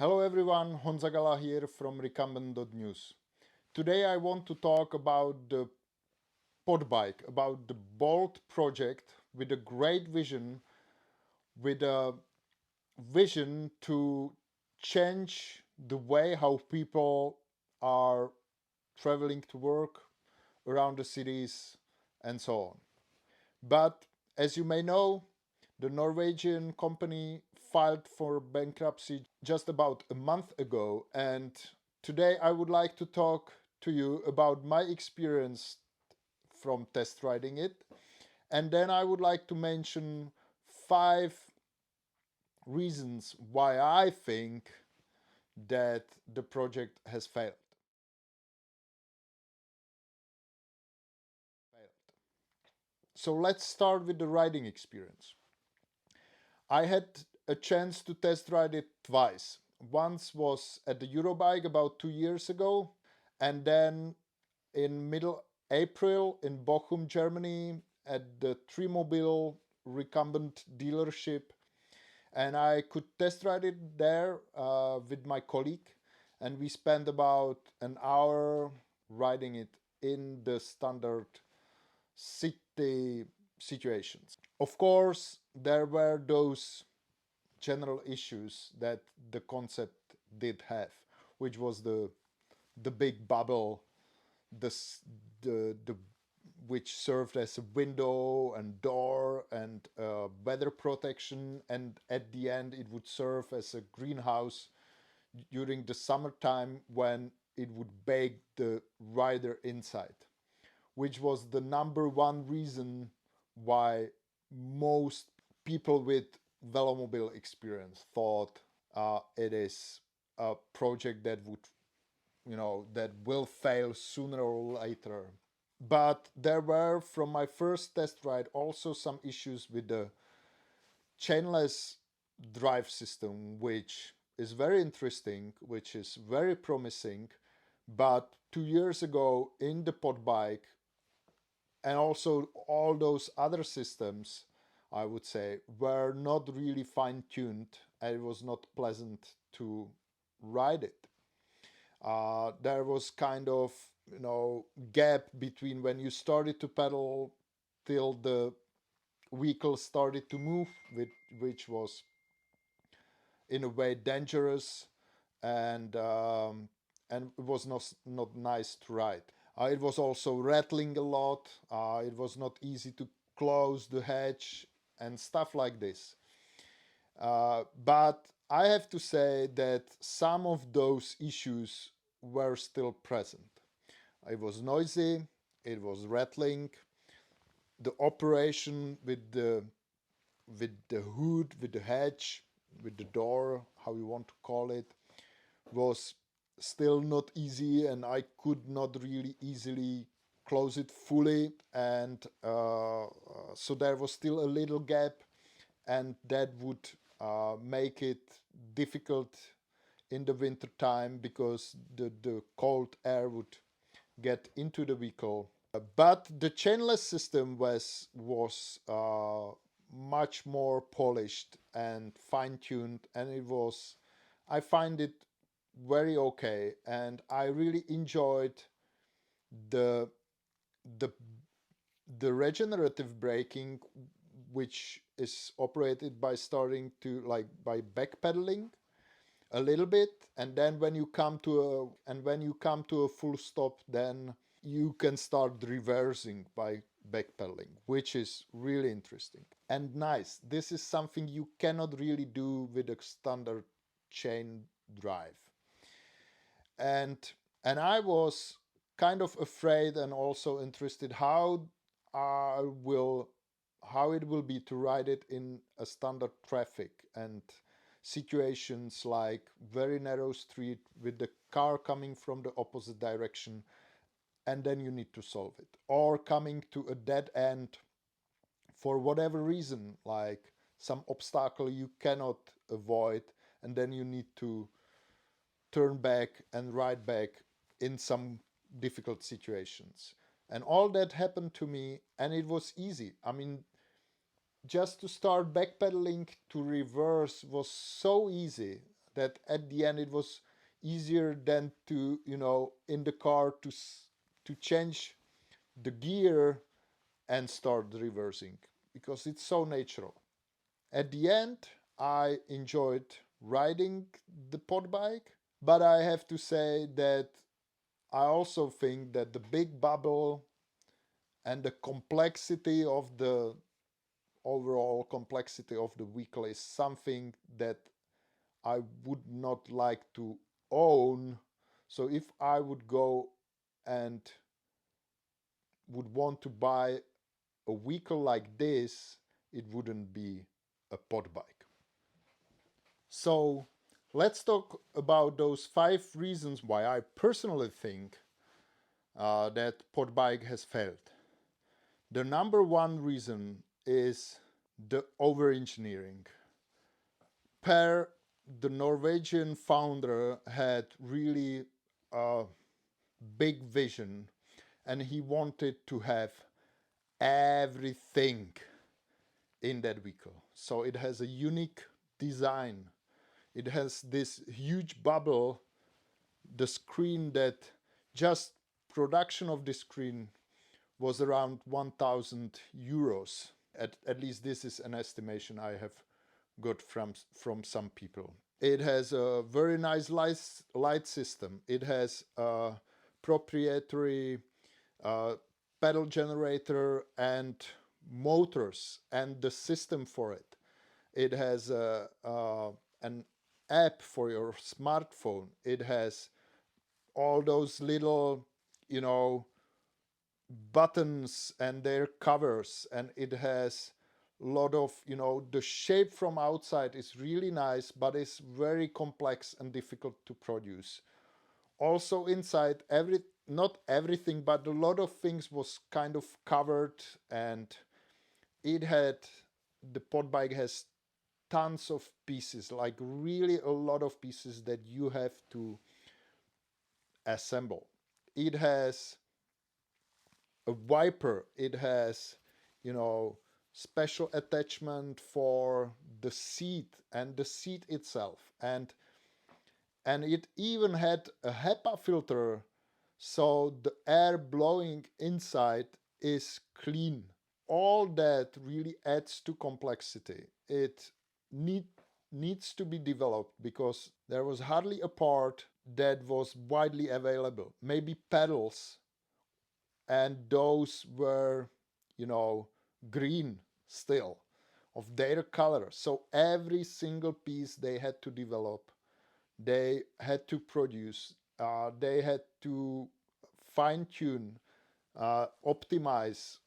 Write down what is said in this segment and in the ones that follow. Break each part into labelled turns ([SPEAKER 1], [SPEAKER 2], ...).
[SPEAKER 1] Hello everyone, Honzagala here from RECUMBENT.news. Today I want to talk about the Podbike, about the bold project with a great vision, with a vision to change the way how people are traveling to work around the cities and so on. But as you may know, the Norwegian company filed for bankruptcy just about a month ago, and today I would like to talk to you about my experience from test riding it, and then I would like to mention 5 reasons why I think that the project has failed. So let's start with the riding experience. I had a chance to test ride it twice. Once was at the Eurobike about 2 years ago, and then in middle April in Bochum, Germany, at the Trimobile recumbent dealership, and I could test ride it there with my colleague, and we spent about an hour riding it in the standard city situations. Of course, there were those general issues that the concept did have, which was the big bubble, the which served as a window and door and weather protection, and at the end it would serve as a greenhouse during the summertime when it would bake the rider inside, which was the number one reason why most people with velomobile experience thought it is a project that would, that will fail sooner or later. But there were, from my first test ride, also some issues with the chainless drive system, which is very interesting, which is very promising. But 2 years ago in the Podbike, and also all those other systems, I would say, were not really fine tuned, and it was not pleasant to ride it. There was kind of, gap between when you started to pedal till the vehicle started to move, which was in a way dangerous, and it was not nice to ride. It was also rattling a lot. It was not easy to close the hatch and stuff like this. But I have to say that some of those issues were still present. It was noisy, it was rattling, the operation with the hood, with the hatch, with the door, how you want to call it, was still not easy, and I could not really easily close it fully, and so there was still a little gap, and that would make it difficult in the winter time because the cold air would get into the vehicle. But the chainless system was much more polished and fine-tuned, and I find it very okay, and I really enjoyed the the the regenerative braking, which is operated by starting to, like, by backpedaling a little bit, and then when you come to a full stop, then you can start reversing by backpedaling, which is really interesting and nice. This is something you cannot really do with a standard chain drive. And I was kind of afraid and also interested I will how it will be to ride it in a standard traffic and situations like very narrow street with the car coming from the opposite direction, and then you need to solve it, or coming to a dead end for whatever reason, like some obstacle you cannot avoid, and then you need to turn back and ride back in some difficult situations. And all that happened to me, and it was easy. I mean, just to start backpedaling to reverse was so easy. that at the end it was easier than to, in the car to change the gear and start reversing, because it's so natural. At the end, I enjoyed riding the pod bike, but I have to say that I also think that the big bubble and the complexity of the overall complexity of the vehicle is something that I would not like to own. So if I would go and would want to buy a vehicle like this, it wouldn't be a pod bike. So let's talk about those 5 reasons why I personally think that pod bike has failed. The number one reason is the overengineering. Per, the Norwegian founder had really a big vision, and he wanted to have everything in that vehicle. So it has a unique design. It has this huge bubble, the screen that just production of the screen was around 1,000 euros. At least this is an estimation I have got from some people. It has a very nice light system. It has a proprietary uh, pedal generator and motors and the system for it. It has an app for your smartphone. It has all those little, you know, buttons and their covers, and it has a lot of, the shape from outside is really nice, but it's very complex and difficult to produce. Also inside, not everything, but a lot of things was kind of covered, and it had the pod bike has tons of pieces, like really a lot of pieces that you have to assemble. It has a wiper, it has, you know, special attachment for the seat and the seat itself, and it even had a HEPA filter, so the air blowing inside is clean. All that really adds to complexity. It need, needs to be developed because there was hardly a part that was widely available. Maybe pedals, and those were, you know, green still of their color. So every single piece they had to develop, they had to produce, they had to fine tune, optimize,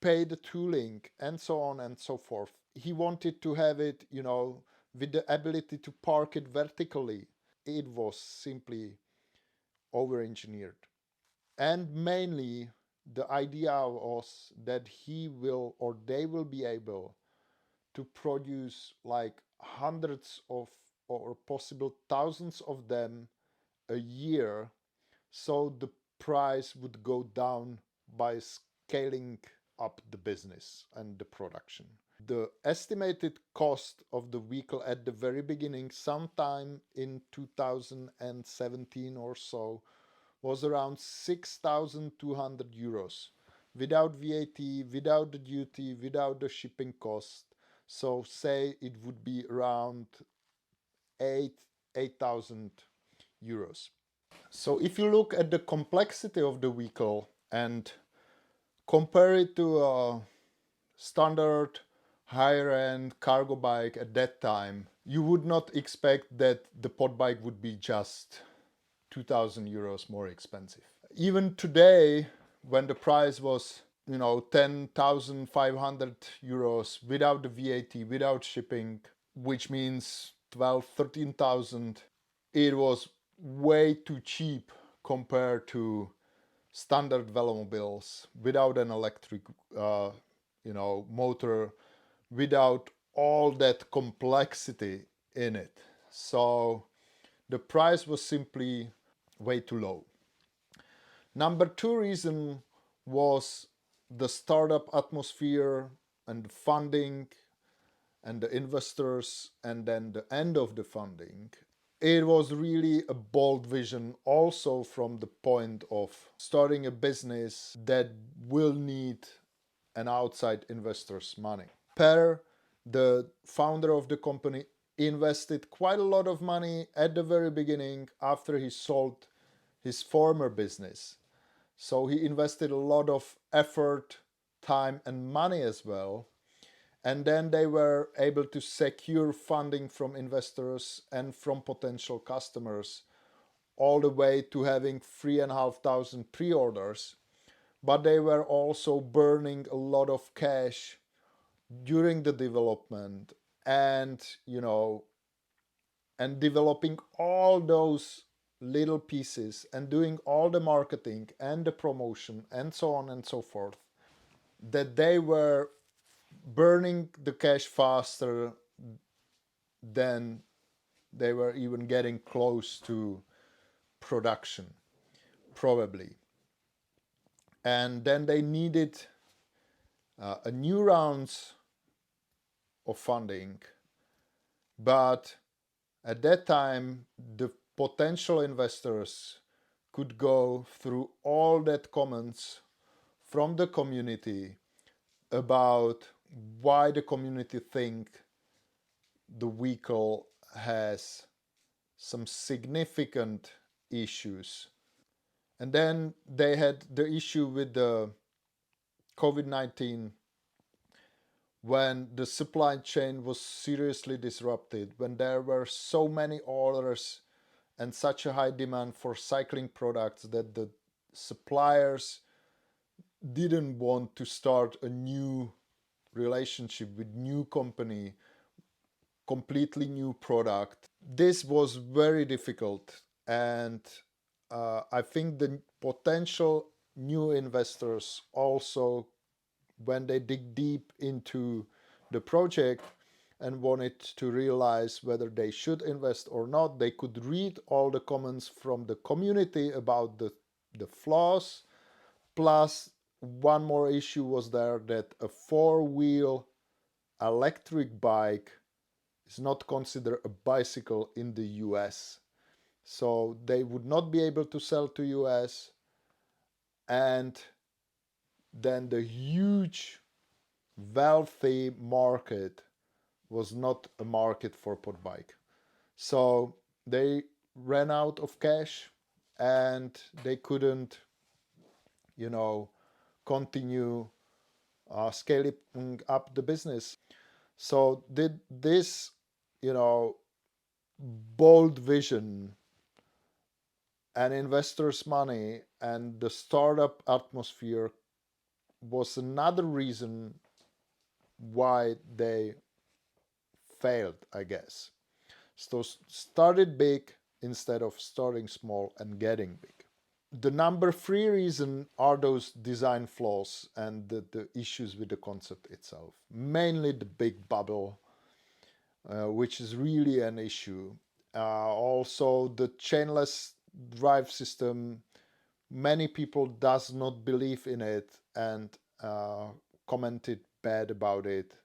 [SPEAKER 1] pay the tooling, and so on and so forth. He wanted to have it, with the ability to park it vertically. It was simply over engineered. And mainly, the idea was that he will or they will be able to produce like hundreds of or possible thousands of them a year, so the price would go down by scaling up the business and the production. The estimated cost of the vehicle at the very beginning, sometime in 2017 or so, was around 6,200 euros without VAT, without the duty, without the shipping cost. So say it would be around 8,000 euros. So if you look at the complexity of the vehicle and compare it to a standard higher end cargo bike at that time, you would not expect that the pod bike would be just 2,000 euros more expensive. Even today, when the price was, 10,500 euros without the VAT, without shipping, which means 12, 13,000, it was way too cheap compared to standard velomobiles without an electric, motor, without all that complexity in it. So the price was simply way too low. Number two reason was the startup atmosphere and funding and the investors, and then the end of the funding. It was really a bold vision, also from the point of starting a business that will need an outside investor's money. Per, the founder of the company, invested quite a lot of money at the very beginning after he sold his former business. So he invested a lot of effort, time, and money as well. And then they were able to secure funding from investors and from potential customers, all the way to having 3,500 pre-orders. But they were also burning a lot of cash during the development, and and developing all those little pieces and doing all the marketing and the promotion and so on and so forth, that they were burning the cash faster than they were even getting close to production, probably. And then they needed a new rounds of funding, but at that time the potential investors could go through all that comments from the community about why the community think the vehicle has some significant issues. And then they had the issue with the COVID-19, when the supply chain was seriously disrupted, when there were so many orders and such a high demand for cycling products that the suppliers didn't want to start a new relationship with new company, completely new product. This was very difficult, and I think the potential new investors also, when they dig deep into the project and wanted to realize whether they should invest or not, they could read all the comments from the community about the flaws. Plus, one more issue was there, that a four-wheel electric bike is not considered a bicycle in the US. So they would not be able to sell to US, and then the huge wealthy market was not a market for Podbike. So they ran out of cash, and they couldn't, continue scaling up the business. So did this, you know, bold vision and investors' money and the startup atmosphere was another reason why they failed, I guess. So started big instead of starting small and getting big. The number three reason are those design flaws and the issues with the concept itself. Mainly the big bubble, which is really an issue. Also, the chainless drive system, many people does not believe in it and commented bad about it.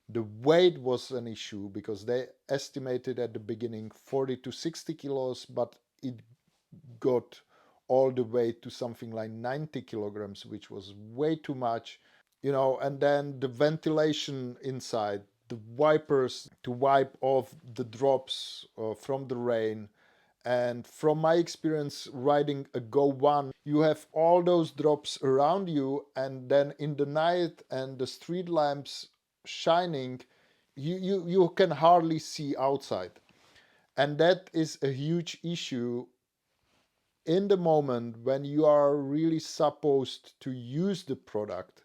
[SPEAKER 1] The weight was an issue because they estimated at the beginning 40 to 60 kilos, but it got all the way to something like 90 kilograms, which was way too much. And then the ventilation inside, the wipers to wipe off the drops from the rain. And from my experience riding a Go 1, you have all those drops around you, and then in the night and the street lamps shining, you can hardly see outside. And that is a huge issue in the moment when you are really supposed to use the product,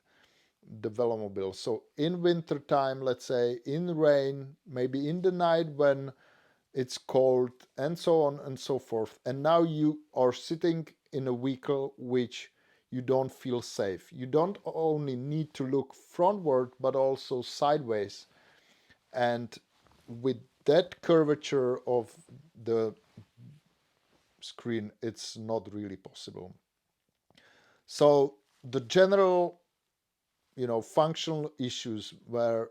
[SPEAKER 1] the velomobile. So in winter time, let's say, in rain, maybe in the night when it's cold, and so on and so forth. And now you are sitting in a vehicle which you don't feel safe. You don't only need to look frontward, but also sideways. And with that curvature of the screen, it's not really possible. So the general, functional issues were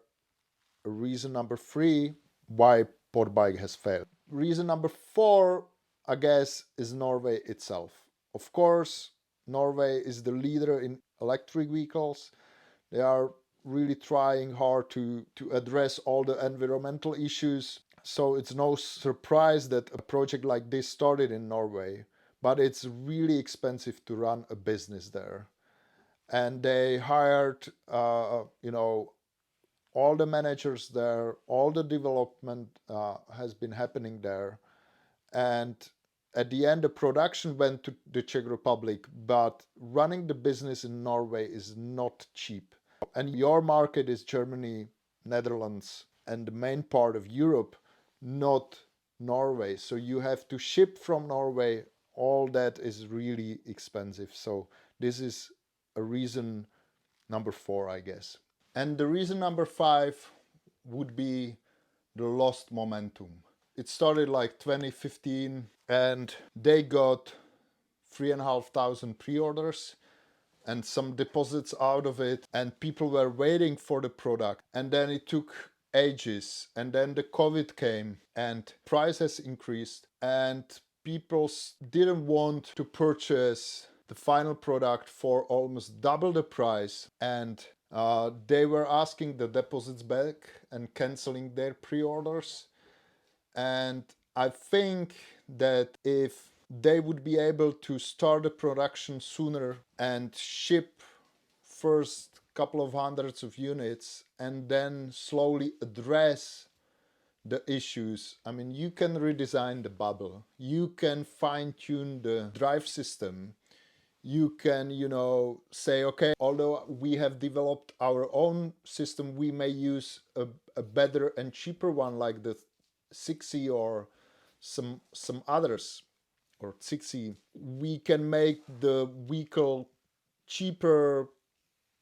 [SPEAKER 1] reason number 3 why Podbike has failed. Reason number 4, I guess, is Norway itself. Of course, Norway is the leader in electric vehicles. They are really trying hard to address all the environmental issues. So it's no surprise that a project like this started in Norway, but it's really expensive to run a business there. And they hired, all the managers there, all the development has been happening there. And at the end, the production went to the Czech Republic, but running the business in Norway is not cheap. And your market is Germany, Netherlands, and the main part of Europe, not Norway. So you have to ship from Norway. All that is really expensive. So this is a reason number 4, I guess. And the reason number 5 would be the lost momentum. It started like 2015 and they got 3,500 pre-orders and some deposits out of it, and people were waiting for the product, and then it took ages, and then the COVID came and prices increased and people didn't want to purchase the final product for almost double the price, and they were asking the deposits back and canceling their pre-orders. And I think that if they would be able to start the production sooner and ship first couple of hundreds of units and then slowly address the issues. I mean, you can redesign the bubble, you can fine-tune the drive system, you can, say, okay, although we have developed our own system, we may use a better and cheaper one like the 6E or some others, or 6E. We can make the vehicle cheaper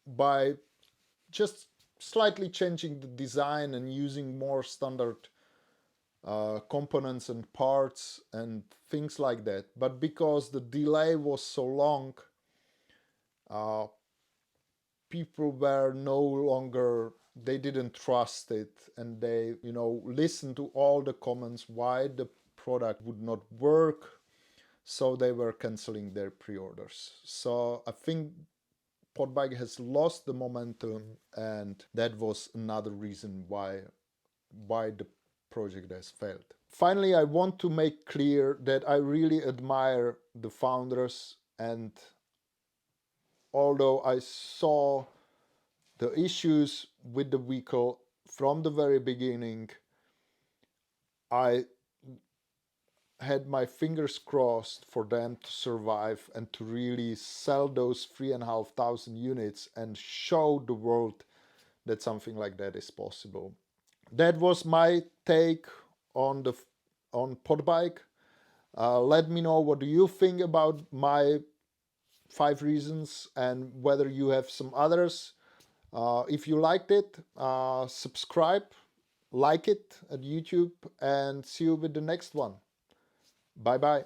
[SPEAKER 1] by just slightly changing the design and using more standard components and parts and things like that. But because the delay was so long, people were no longer, they didn't trust it, and they, listened to all the comments why the product would not work. So they were canceling their pre-orders. So I think Podbike has lost the momentum, and that was another reason why the project has failed. Finally, I want to make clear that I really admire the founders, and although I saw the issues with the vehicle from the very beginning, I had my fingers crossed for them to survive and to really sell those 3,500 units and show the world that something like that is possible. That was my take on Podbike. Let me know what do you think about my 5 reasons and whether you have some others. If you liked it, subscribe, like it at YouTube, and see you with the next one. Bye bye.